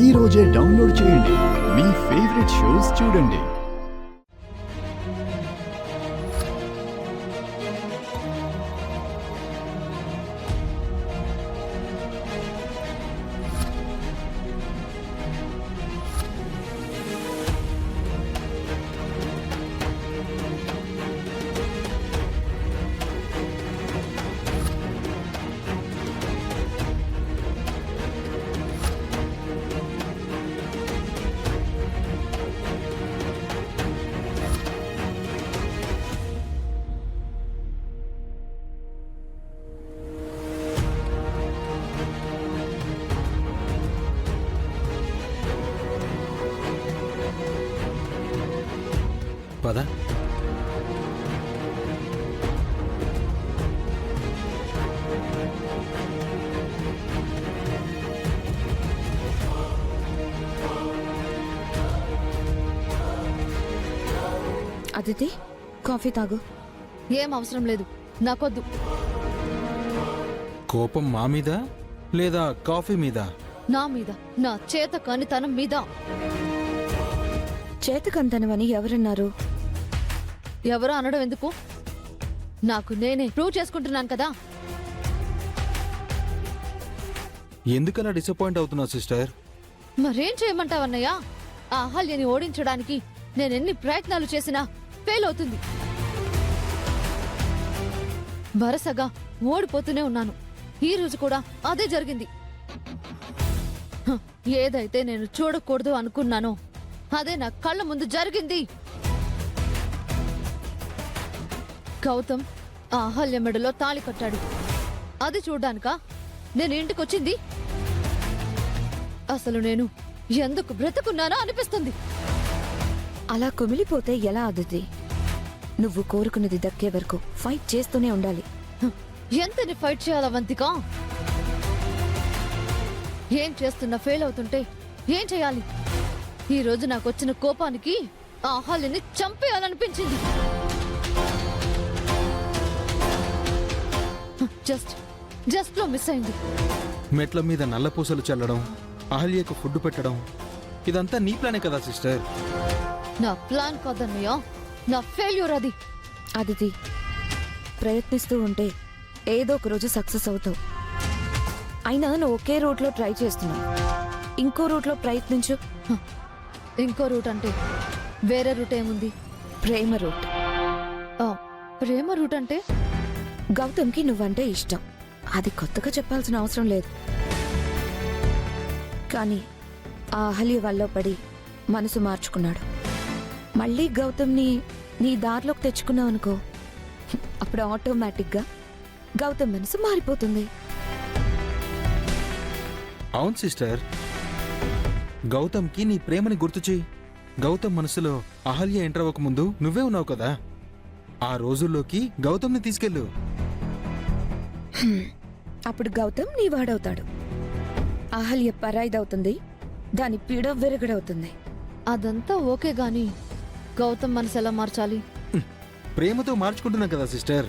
ఈ రోజే డౌన్లోడ్ చేయండి. మీ ఫేవరెట్ షోస్ చూడండి. పద. అదితి, కాఫీ తాగు. ఏం అవసరం లేదు, నాకొద్దు. కోపం మా మీద లేదా కాఫీ మీద? నా మీద, నా చేత కానితనం మీద. చేతకంతనవని ఎవరన్నారు? ఎవరో అనడం ఎందుకు? నాకు నేనే ప్రూవ్ చేసుకుంటున్నాను కదా. ఎందుకలా డిసప్పాయింట్ అవుతున్నావు సిస్టర్? మరేం చేయమంటావన్నయ్య? ఆ అహల్యని ఓడించడానికి నేనెన్ని ప్రయత్నాలు చేసినా ఫెయిల్ అవుతుంది. వరుసగా ఓడిపోతూనే ఉన్నాను. ఈ రోజు కూడా అదే జరిగింది. ఏదైతే నేను చూడకూడదు అనుకున్నానో అదే నా కళ్ళ ముందు జరిగింది. గౌతమ్ ఆ అహల్య మెడలో తాళి కట్టాడు. అది చూడ్డానికా నేను ఇంటికొచ్చింది? అసలు నేను ఎందుకు బ్రతుకున్నానో అనిపిస్తుంది. అలా కుమిలిపోతే ఎలా అదితి? నువ్వు కోరుకున్నది దక్కే వరకు ఫైట్ చేస్తూనే ఉండాలి. ఎంతని ఫైట్ చేయాల వంతిక? ఏం చేస్తున్నా ఫెయిల్ అవుతుంటే ఏం చేయాలి? ఈ రోజు నాకొచ్చిన కోపానికి ఆ అహల్యని చంపేయాలనిపించింది. జస్ట్ లో మిస్ అయింది. మెట్ల మీద నల్లపూసలు చల్లడం, అహల్యకు ఫుడ్ పెట్టడం, ఇదంతా నీ ప్లానే కదా సిస్టర్? నా ప్లాన్ కాదన్నయ్య, నా ఫెయిల్యూర్ అది. అదితి, ప్రయత్నిస్తూ ఉంటే ఏదో ఒక రోజు సక్సెస్ అవుతావు. అయినా నువ్వు ఒకే రూట్లో ట్రై చేస్తున్నావు. ఇంకో రూట్లో ప్రయత్నించు. ఇంకో రూట్ అంటే వేరే రూట్ ఏముంది? ప్రేమ రూట్. ఆ, ప్రేమ రూట్ అంటే? గౌతమ్కి నువ్వంటే ఇష్టం. అది కొత్తగా చెప్పాల్సిన అవసరం లేదు. కానీ ఆ అహల్య వల్ల పడి మనసు మార్చుకున్నాడు. మళ్ళీ గౌతమ్ని నీ దారిలోకి తెచ్చుకున్నావు అనుకో, అప్పుడు ఆటోమేటిక్గా గౌతమ్ మనసు మారిపోతుంది. అవును సిస్టర్, గౌతమ్కి నీ ప్రేమని గుర్తు చేయి. గౌతమ్ మనసులో అహల్య ఎంటర్ అవ్వక ముందు నువ్వే ఉన్నావు కదా. ఆ రోజుల్లోకి గౌతమ్ని తీసుకెళ్ళు. అప్పుడు గౌతమ్ నీ వాడవుతాడు. అహల్య పరాయిదవుతుంది, దాని పీడ విరగడవుతుంది. అదంతా ఓకే గాని గౌతమ్ మనసు ఎలా మార్చాలి? ప్రేమతో మార్చుకుంటున్నా కదా సిస్టర్.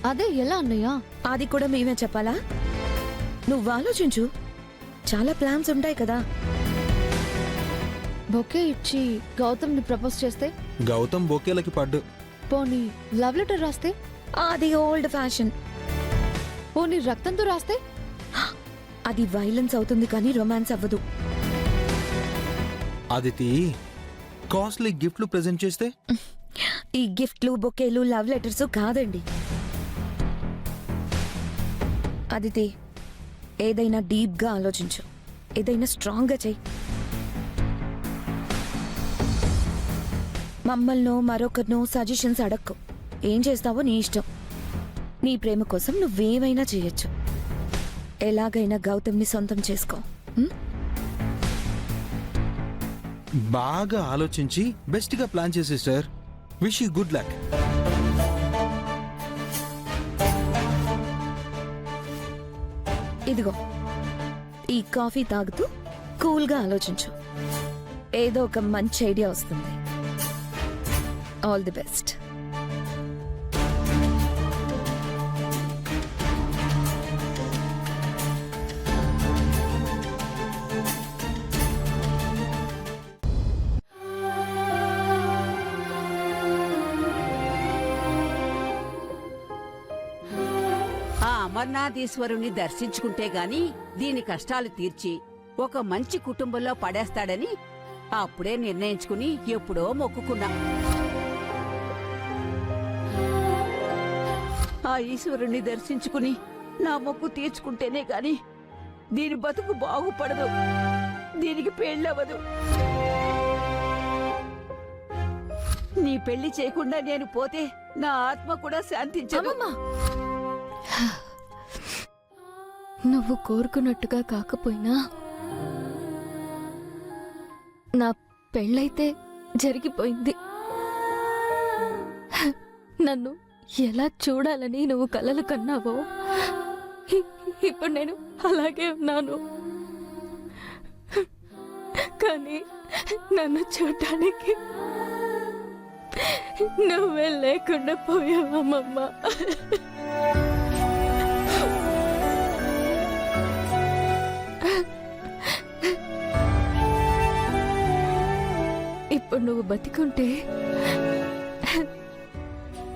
అదే ఎలా అన్నయ్య? అది కూడా మేమే చెప్పాలా? నువ్వు ఆలోచించు. చాలా ప్లాన్స్ ఉంటాయి కదా. బొకే ఇచ్చి గౌతమ్ ని ప్రపోజ్ చేస్తే? గౌతమ్ బొకేలకి పడ్డు. పోనీ లవ్ లెటర్ రాస్తే? అది ఓల్డ్ ఫ్యాషన్. పోనీ రక్తంతో రాస్తే? అది వైలెన్స్ అవుతుంది కానీ రొమాన్స్ అవ్వదు. అదితి, కాస్ట్లీ గిఫ్ట్లు ప్రెజెంట్ చేస్తే? ఈ గిఫ్ట్లు, బొకేలు, లవ్ లెటర్స్ కాదండి. అదితి, ఏదైనా డీప్గా ఆలోచించు. ఏదైనా స్ట్రాంగ్గా చెయ్యి. మమ్మల్నో మరొకరినో సజెషన్స్ అడక్కు. ఏం చేస్తావో నీ ఇష్టం. నీ ప్రేమ కోసం నువ్వేమైనా చేయొచ్చు. ఎలాగైనా గౌతమ్ని సొంతం చేసుకో. బాగా ఆలోచించి బెస్ట్ గా ప్లాన్ చేసి sister. Wish you good luck. ఇదిగో ఈ కాఫీ తాగుతూ కూల్గా ఆలోచించు. ఏదో ఒక మంచి ఐడియా వస్తుంది. All the best. జగన్నాథీశ్వరుని దర్శించుకుంటే గాని దీని కష్టాలు తీర్చి ఒక మంచి కుటుంబంలో పడేస్తాడని అప్పుడే నిర్ణయించుకుని ఎప్పుడో మొక్కుకున్నా. ఆ ఈశ్వరుణ్ణి దర్శించుకుని నా మొక్కు తీర్చుకుంటేనే గాని దీని బతుకు బాగుపడదు, దీనికి పెళ్ళవదు. నీ పెళ్లి చేయకుండా నేను పోతే నా ఆత్మ కూడా శాంతించదు. అమ్మమ్మ, నువ్వు కోరుకున్నట్టుగా కాకపోయినా నా పెళ్ళైతే జరిగిపోయింది. నన్ను ఎలా చూడాలని నువ్వు కలలు కన్నావో ఇప్పుడు నేను అలాగే ఉన్నాను. కానీ నన్ను చూడటానికి నువ్వే లేకుండా పోయావమ్మమ్మ. ఇప్పుడు నువ్వు బతికుంటే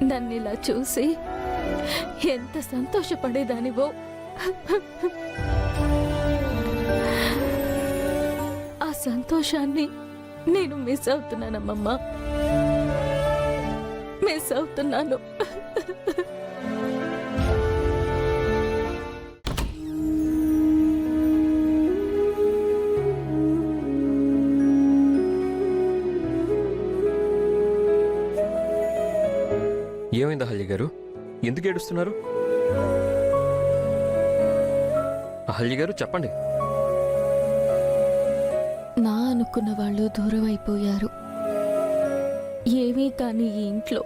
నన్ను ఇలా చూసి ఎంత సంతోషపడేదానివో. ఆ సంతోషాన్ని నేను మిస్ అవుతున్నానమ్మమ్మ, మిస్ అవుతున్నాను. ఏమైంది అహల్య గారు? ఎందుకు ఏడుస్తున్నారు? అహల్య గారు చెప్పండి. నా అనుకున్న వాళ్ళు దూరం అయిపోయారు. ఏమీ కాని ఈ ఇంట్లో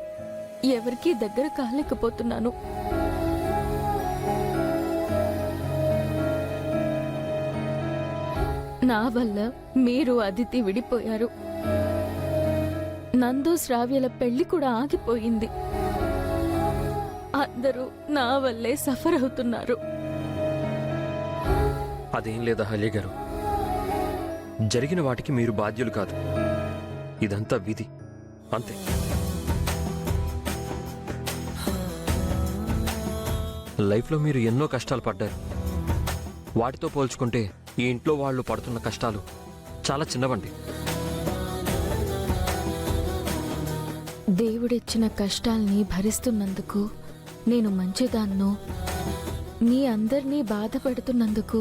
ఎవరికీ దగ్గర కాలేకపోతున్నాను. నా వల్ల మీరు అదితి విడిపోయారు. నందు శ్రావ్యల పెళ్లి కూడా ఆగిపోయింది. అందరూ నా వల్లే సఫర్ అవుతున్నారు. అదేం లేదు అహల్య గారు, జరిగిన వాటికి మీరు బాధ్యులు కాదు. ఇదంతా విధి, అంతే. లైఫ్లో మీరు ఎన్నో కష్టాలు పడ్డారు. వాటితో పోల్చుకుంటే ఈ ఇంట్లో వాళ్ళు పడుతున్న కష్టాలు చాలా చిన్నవండి. దేవుడిచ్చిన కష్టాల్ని భరిస్తున్నందుకు నేను మంచిదాన్నో, మీ అందరినీ బాధ పెడుతున్నందుకు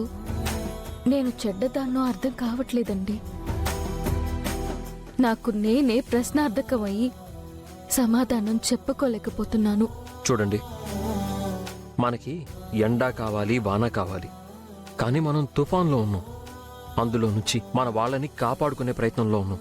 నేను చెడ్డదాన్నో అర్థం కావట్లేదండి. నాకు నేనే ప్రశ్నార్థకమయ్యి సమాధానం చెప్పుకోలేకపోతున్నాను. చూడండి, మనకి ఎండా కావాలి, వాన కావాలి. కానీ మనం తుఫాన్లో ఉన్నాం. అందులో నుంచి మన వాళ్ళని కాపాడుకునే ప్రయత్నంలో ఉన్నాం.